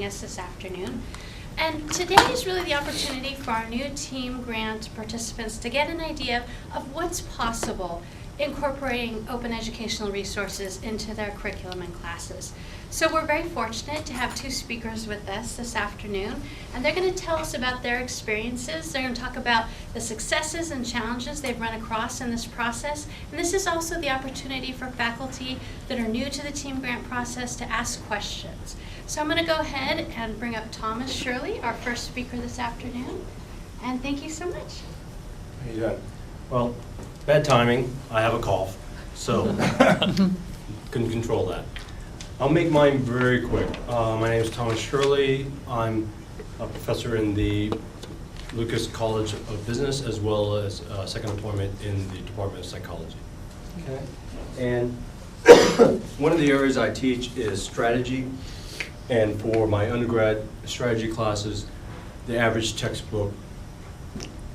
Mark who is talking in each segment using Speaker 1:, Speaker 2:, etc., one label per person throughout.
Speaker 1: us this afternoon. And today is really the opportunity for our new team grant participants to get an idea of what's possible incorporating open educational resources into their curriculum and classes. So we're very fortunate to have two speakers with us this afternoon, and they're going to tell us about their experiences. They're going to talk about the successes and challenges they've run across in this process, and this is also the opportunity for faculty that are new to the team grant process to ask questions. So I'm going to go ahead and bring up Thomas Shirley, our first speaker this afternoon, and thank you so much.
Speaker 2: How you doing? Well, bad timing. I have a cough, so couldn't control that. I'll make mine very quick. My name is Thomas Shirley. I'm a professor in the Lucas College of Business, as well as second appointment in the Department of Psychology. Okay. And one of the areas I teach is strategy. And for my undergrad strategy classes, the average textbook,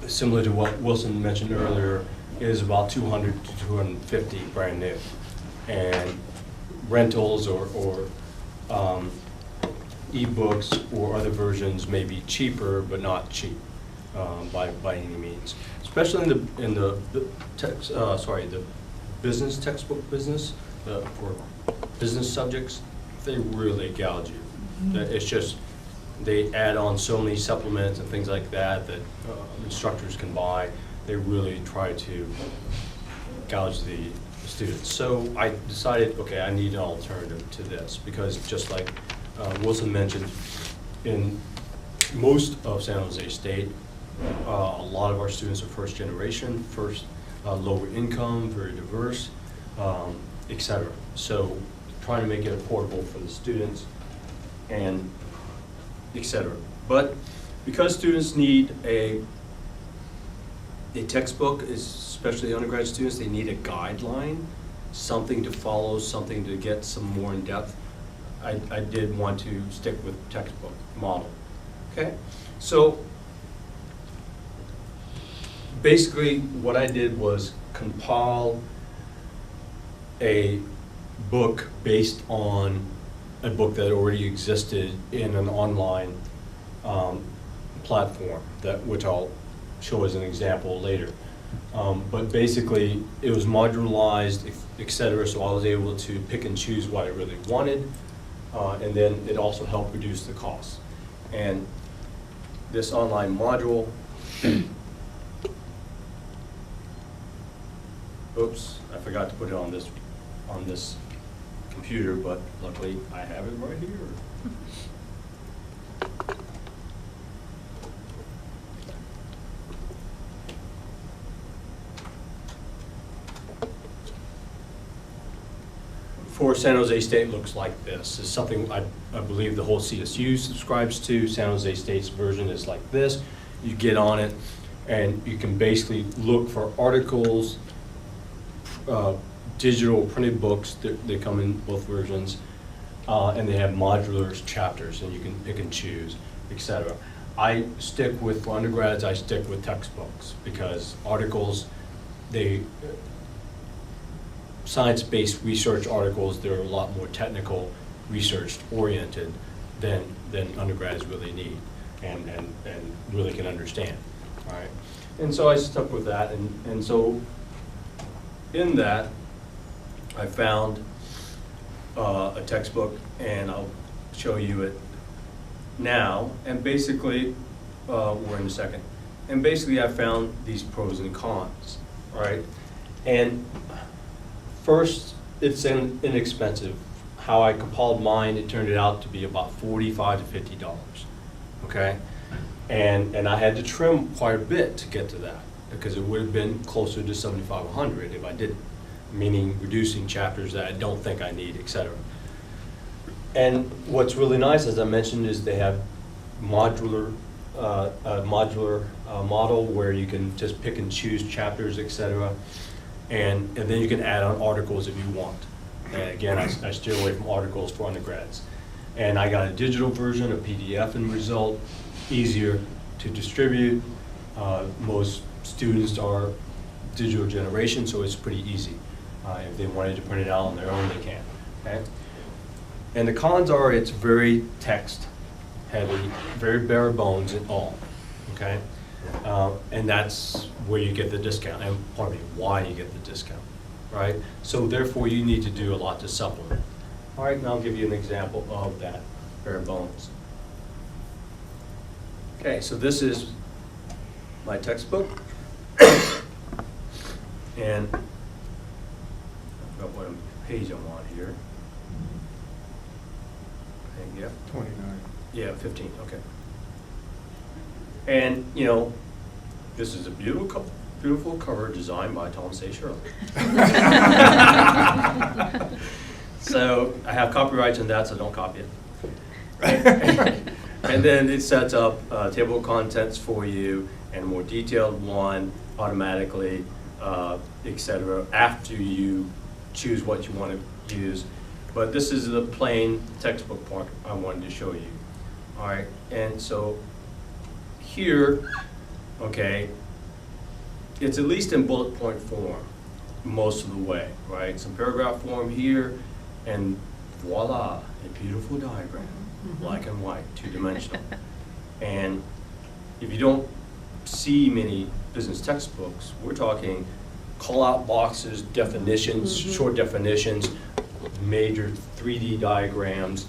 Speaker 2: similar to what Wilson mentioned earlier, is about 200 to 250 brand new. And rentals or e-books or other versions may be cheaper, but not cheap by any means. Especially in the business textbook business for business subjects, they really gouge you. It's just they add on so many supplements and things like that that instructors can buy. They really try to gouge the students. So I decided, okay, I need an alternative to this, because just like Wilson mentioned, in most of San Jose State, a lot of our students are first generation, lower income, very diverse, etc. So trying to make it affordable for the students and etc. But because students need a textbook, especially undergraduate students, they need a guideline, something to follow, something to get some more in depth. I did want to stick with textbook model. Okay, so basically what I did was compile a book based on a book that already existed in an online platform, which I'll show as an example later. But basically, it was modularized, etc., so I was able to pick and choose what I really wanted, and then it also helped reduce the cost. And this online module, oops, I forgot to put it on this computer, but luckily I have it right here. For San Jose State, looks like this. It's something I believe the whole CSU subscribes to. San Jose State's version is like this. You get on it, and you can basically look for articles, digital printed books. They come in both versions, and they have modular chapters, and you can pick and choose, etc. I stick with, for undergrads, I stick with textbooks, because articles, science-based research articles, they're a lot more technical, research-oriented than undergrads really need and really can understand. All right, and so I stuck with that, and so in that I found a textbook, and I'll show you it now. And basically, we're in a second. And basically, I found these pros and cons. All right, and first, it's inexpensive. How I compiled mine, it turned it out to be about $45 to $50. Okay, and I had to trim quite a bit to get to that, because it would have been closer to $75, $100 if I didn't. Meaning reducing chapters that I don't think I need, etc. And what's really nice, as I mentioned, is they have modular model where you can just pick and choose chapters, etc. And then you can add on articles if you want. And again, I steer away from articles for undergrads. And I got a digital version, a PDF end result, easier to distribute. Most students are digital generation, so it's pretty easy. If they wanted to print it out on their own, they can. Okay? And the cons are it's very text heavy, very bare bones and all, okay? And that's where you get the discount, and pardon me, why you get the discount, right? So therefore, you need to do a lot to supplement. All right, now I'll give you an example of that bare bones. Okay, so this is my textbook. And I've got what page I'm on here. And yeah,
Speaker 3: 29.
Speaker 2: yeah, 15, okay. And, you know, this is a beautiful cover designed by Thomas Shirley. So I have copyrights on that, so don't copy it. And then it sets up a table of contents for you and a more detailed one automatically, et cetera, after you choose what you want to use. But this is the plain textbook part I wanted to show you. All right, and so here, okay, it's at least in bullet point form most of the way, right? Some paragraph form here, and voila, a beautiful diagram, black and white, two-dimensional. And if you don't see many business textbooks, we're talking call-out boxes, definitions, short definitions, major 3D diagrams,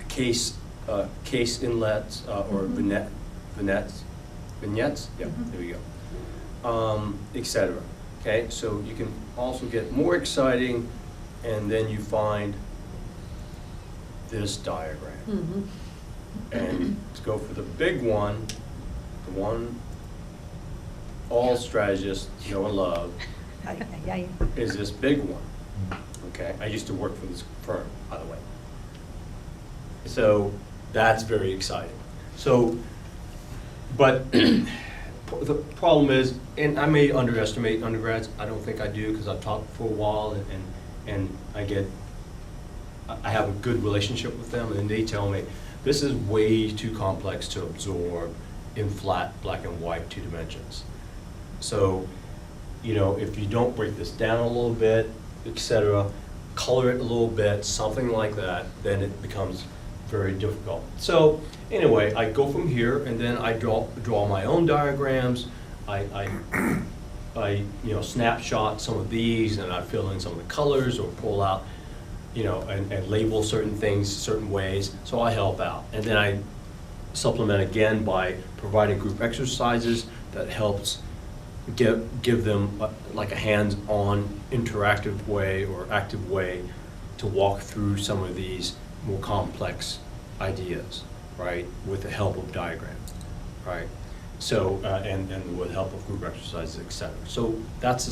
Speaker 2: case inlets or vignettes, yeah, there we go, etc. Okay, so you can also get more exciting, and then you find this diagram. And to go for the big one, the one all strategists know and love, is this big one. Okay, I used to work for this firm, by the way. So that's very exciting. So, but the problem is, and I may underestimate undergrads, I don't think I do, because I've taught for a while, and I have a good relationship with them, and they tell me, this is way too complex to absorb in flat black and white 2 dimensions. So, you know, if you don't break this down a little bit, etc., color it a little bit, something like that, then it becomes very difficult. So anyway, I go from here, and then I draw my own diagrams. I you know, snapshot some of these, and I fill in some of the colors or pull out, you know, and label certain things certain ways. So I help out, and then I supplement again by providing group exercises that helps give them like a hands-on interactive way or active way to walk through some of these more complex ideas, right, with the help of diagrams, right? So, and with the help of group exercises, et cetera. So that's the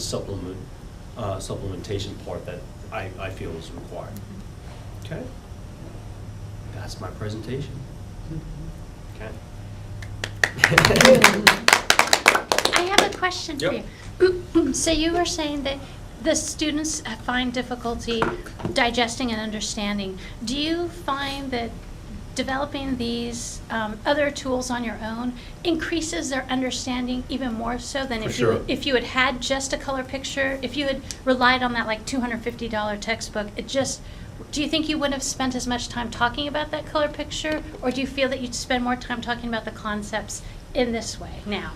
Speaker 2: supplementation part that I feel is required. Okay? That's my presentation. Okay?
Speaker 1: I have a question for
Speaker 2: Yep.
Speaker 1: you. So you were saying that the students find difficulty digesting and understanding. Do you find that developing these other tools on your own increases their understanding even more so than if you had had just a color picture, if you had relied on that like $250 textbook? Do you think you wouldn't have spent as much time talking about that color picture, or do you feel that you'd spend more time talking about the concepts in this way now?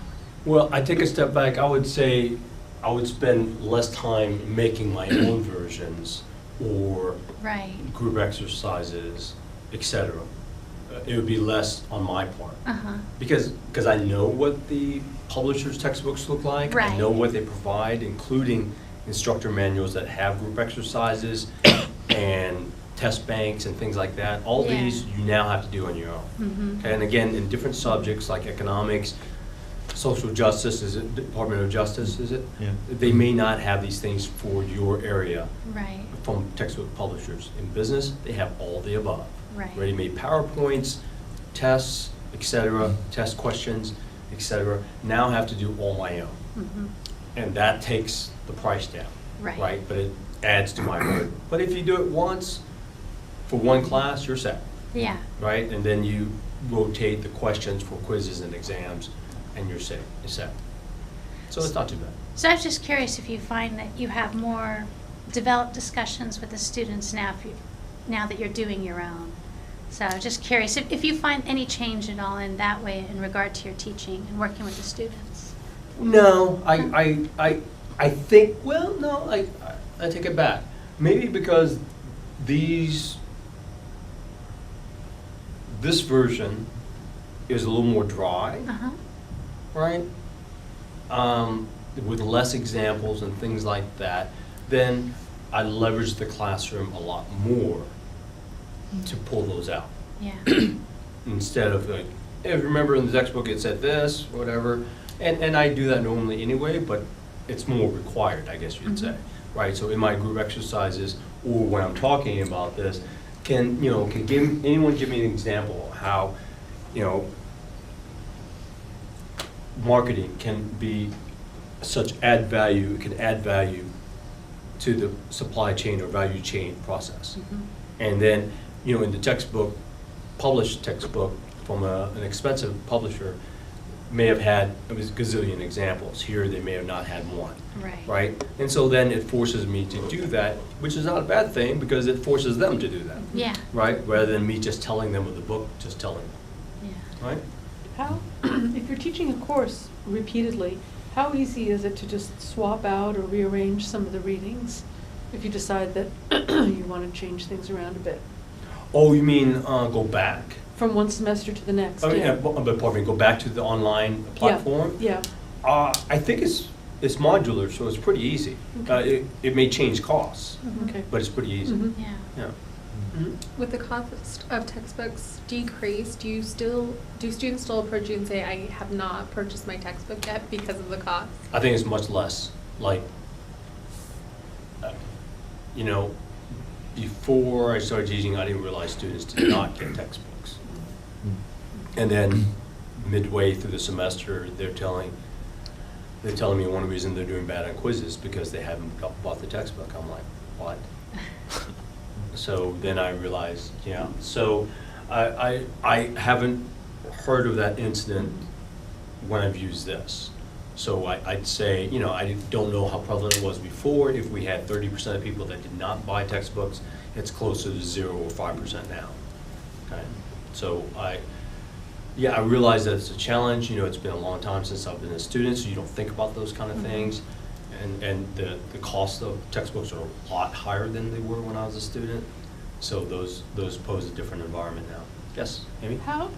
Speaker 2: Well, I take a step back. I would say I would spend less time making my own versions or group exercises, etc. It would be less on my part. Because I know what the publisher's textbooks look like. I know what they provide, including instructor manuals that have group exercises and test banks and things like that. All these you now have to do on your own. Okay? And again, in different subjects like economics, social justice, is it Department of Justice, is it?
Speaker 3: Yeah.
Speaker 2: They may not have these things for your area from textbook publishers. In business, they have all the above. Ready-made PowerPoints, tests, etc., test questions, etc. Now I have to do all my own. And that takes the price down, right? But it adds to my burden. But if you do it once for one class, you're set. Right? And then you rotate the questions for quizzes and exams, and you're set. So it's not too bad.
Speaker 1: So I was just curious if you find that you have more developed discussions with the students now, now that you're doing your own. So just curious if you find any change at all in that way in regard to your teaching and working with the students.
Speaker 2: No, I think, well, no, I take it back. Maybe because this version is a little more dry,
Speaker 1: Uh-huh.
Speaker 2: right? With less examples and things like that, then I leverage the classroom a lot more to pull those out.
Speaker 1: Yeah.
Speaker 2: Instead of like, hey, remember in the textbook it said this, whatever, and I do that normally anyway, but it's more required, I guess you'd say, right? So in my group exercises, or when I'm talking about this, can anyone give me an example of how, marketing can be it can add value to the supply chain or value chain process. And then, in the textbook, published textbook from an expensive publisher may have had a gazillion examples. Here, they may have not had one. Right? And so then it forces me to do that, which is not a bad thing because it forces them to do that.
Speaker 1: Yeah.
Speaker 2: Right? Rather than me just telling them with the book, just telling them.
Speaker 1: Yeah.
Speaker 2: Right?
Speaker 3: How, if you're teaching a course repeatedly, how easy is it to just swap out or rearrange some of the readings if you decide that you want to change things around a bit?
Speaker 2: Oh, you mean go back?
Speaker 3: From one semester to the next,
Speaker 2: Oh,
Speaker 3: yeah.
Speaker 2: but pardon me, go back to the online platform?
Speaker 3: Yeah,
Speaker 2: I think it's modular, so it's pretty easy. It may change costs,
Speaker 3: okay.
Speaker 2: but it's pretty easy.
Speaker 3: Mhm.
Speaker 1: Yeah.
Speaker 2: Yeah.
Speaker 4: With the cost of textbooks decreased, do students still approach you and say, I have not purchased my textbook yet because of the cost?
Speaker 2: I think it's much less. Like, before I started teaching, I didn't realize students did not get textbooks. And then midway through the semester, they're telling me one reason they're doing bad on quizzes because they haven't bought the textbook. I'm like, what? So then I realized, yeah. So I haven't heard of that incident when I've used this. So I'd say, I don't know how prevalent it was before. If we had 30% of people that did not buy textbooks, it's closer to 0 or 5% now. Okay. So I realize that it's a challenge. It's been a long time since I've been a student, so you don't think about those kind of things. And the cost of textbooks are a lot higher than they were when I was a student. So those pose a different environment now. Yes, Amy?
Speaker 3: How,